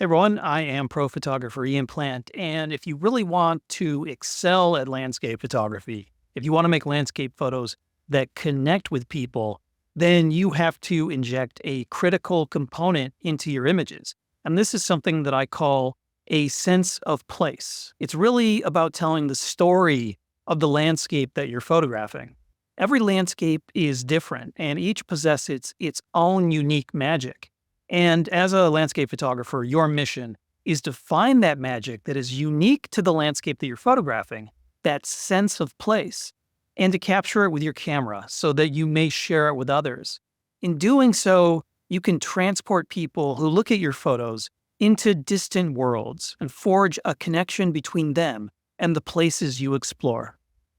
Hey everyone, I am pro photographer Ian Plant, and if you really want to excel at landscape photography, if you want to make landscape photos that connect with people, then you have to inject a critical component into your images. And this is something that I call a sense of place. It's really about telling the story of the landscape that you're photographing. Every landscape is different, and each possesses its own unique magic. And as a landscape photographer, your mission is to find that magic that is unique to the landscape that you're photographing, that sense of place, and to capture it with your camera so that you may share it with others. In doing so, you can transport people who look at your photos into distant worlds and forge a connection between them and the places you explore.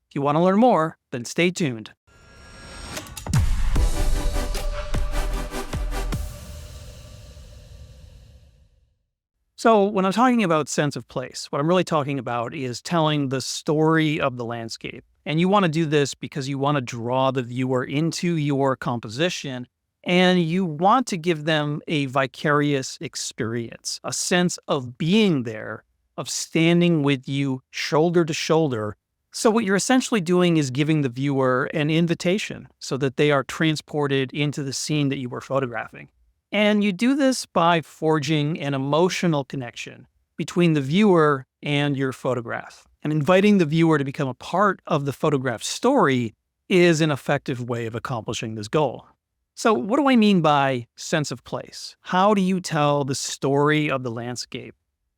If you want to learn more, then stay tuned. So when I'm talking about sense of place, what I'm really talking about is telling the story of the landscape. And you want to do this because you want to draw the viewer into your composition, and you want to give them a vicarious experience, a sense of being there, of standing with you shoulder to shoulder. So what you're essentially doing is giving the viewer an invitation so that they are transported into the scene that you were photographing. And you do this by forging an emotional connection between the viewer and your photograph. And inviting the viewer to become a part of the photograph story is an effective way of accomplishing this goal. So what do I mean by sense of place? How do you tell the story of the landscape?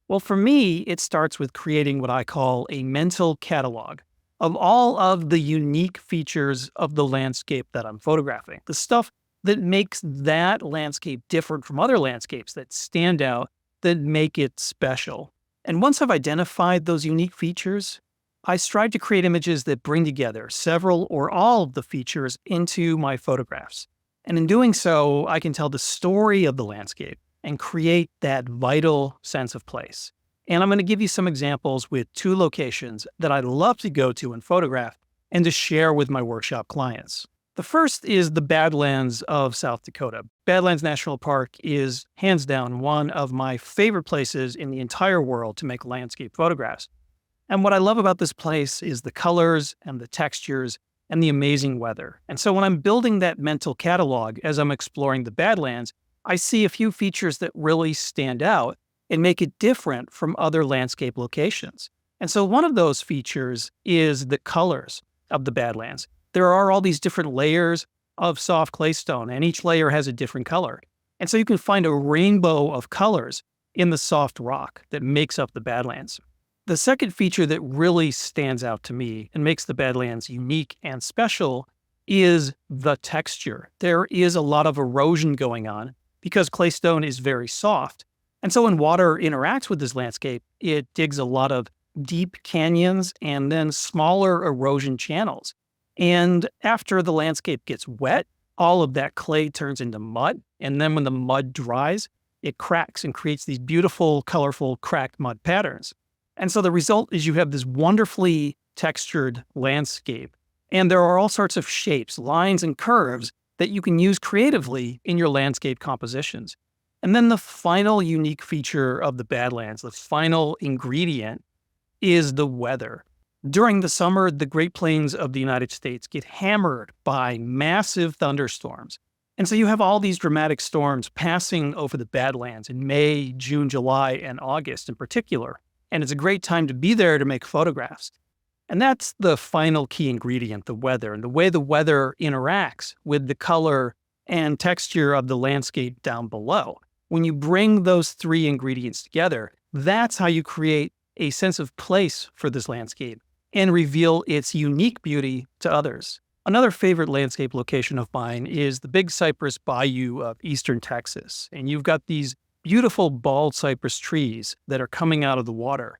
Well, for me, it starts with creating what I call a mental catalog of all of the unique features of the landscape that I'm photographing. The stuff that makes that landscape different from other landscapes that stand out, that make it special. And once I've identified those unique features, I strive to create images that bring together several or all of the features into my photographs. And in doing so, I can tell the story of the landscape and create that vital sense of place. And I'm going to give you some examples with two locations that I love to go to and photograph and to share with my workshop clients. The first is the Badlands of South Dakota. Badlands National Park is hands down one of my favorite places in the entire world to make landscape photographs. And what I love about this place is the colors and the textures and the amazing weather. And so when I'm building that mental catalog as I'm exploring the Badlands, I see a few features that really stand out and make it different from other landscape locations. And so one of those features is the colors of the Badlands. There are all these different layers of soft claystone, and each layer has a different color. And so you can find a rainbow of colors in the soft rock that makes up the Badlands. The second feature that really stands out to me and makes the Badlands unique and special is the texture. There is a lot of erosion going on because claystone is very soft. And so when water interacts with this landscape, it digs a lot of deep canyons and then smaller erosion channels. And after the landscape gets wet, all of that clay turns into mud. And then when the mud dries, it cracks and creates these beautiful, colorful, cracked mud patterns. And so the result is you have this wonderfully textured landscape. And there are all sorts of shapes, lines, and curves that you can use creatively in your landscape compositions. And then the final unique feature of the Badlands, the final ingredient, is the weather. During the summer, the Great Plains of the United States get hammered by massive thunderstorms. And so you have all these dramatic storms passing over the Badlands in May, June, July, and August in particular. And it's a great time to be there to make photographs. And that's the final key ingredient, the weather, and the way the weather interacts with the color and texture of the landscape down below. When you bring those three ingredients together, that's how you create a sense of place for this landscape and reveal its unique beauty to others. Another favorite landscape location of mine is the Big Cypress Bayou of eastern Texas. And you've got these beautiful bald cypress trees that are coming out of the water.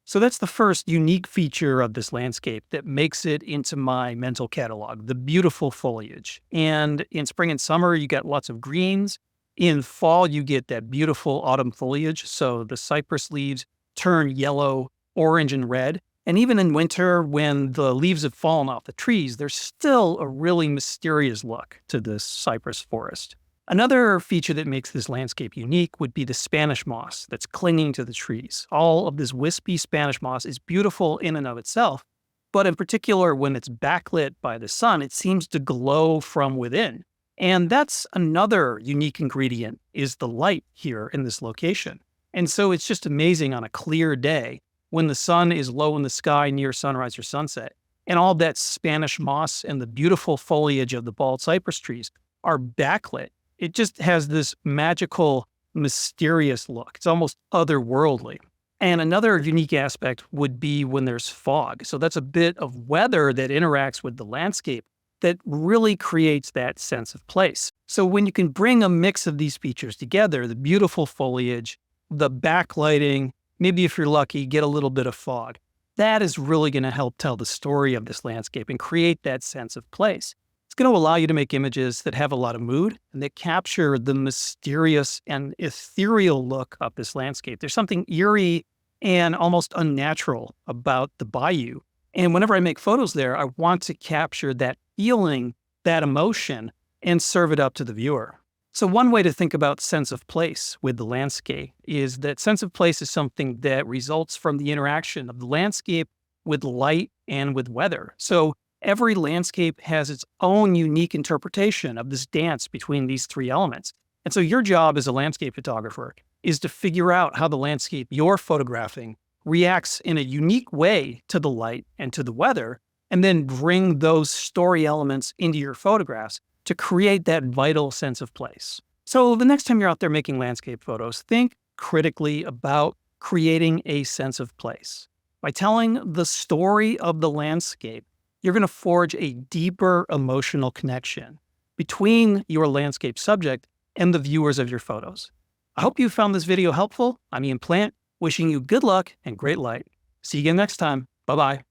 So that's the first unique feature of this landscape that makes it into my mental catalog, the beautiful foliage. And in spring and summer, you get lots of greens. In fall, you get that beautiful autumn foliage. So the cypress leaves turn yellow, orange, and red. And even in winter, when the leaves have fallen off the trees, there's still a really mysterious look to this cypress forest. Another feature that makes this landscape unique would be the Spanish moss that's clinging to the trees. All of this wispy Spanish moss is beautiful in and of itself, but in particular, when it's backlit by the sun, it seems to glow from within. And that's another unique ingredient is the light here in this location. And so it's just amazing on a clear day when the sun is low in the sky near sunrise or sunset, and all that Spanish moss and the beautiful foliage of the bald cypress trees are backlit. It just has this magical, mysterious look. It's almost otherworldly. And another unique aspect would be when there's fog. So that's a bit of weather that interacts with the landscape that really creates that sense of place. So when you can bring a mix of these features together, the beautiful foliage, the backlighting, maybe if you're lucky, get a little bit of fog, that is really going to help tell the story of this landscape and create that sense of place. It's going to allow you to make images that have a lot of mood and that capture the mysterious and ethereal look of this landscape. There's something eerie and almost unnatural about the bayou. And whenever I make photos there, I want to capture that feeling, that emotion, and serve it up to the viewer. So one way to think about sense of place with the landscape is that sense of place is something that results from the interaction of the landscape with light and with weather. So every landscape has its own unique interpretation of this dance between these three elements. And so your job as a landscape photographer is to figure out how the landscape you're photographing reacts in a unique way to the light and to the weather, and then bring those story elements into your photographs to create that vital sense of place. So the next time you're out there making landscape photos, think critically about creating a sense of place. By telling the story of the landscape, you're going to forge a deeper emotional connection between your landscape subject and the viewers of your photos. I hope you found this video helpful. I'm Ian Plant, wishing you good luck and great light. See you again next time. Bye-bye.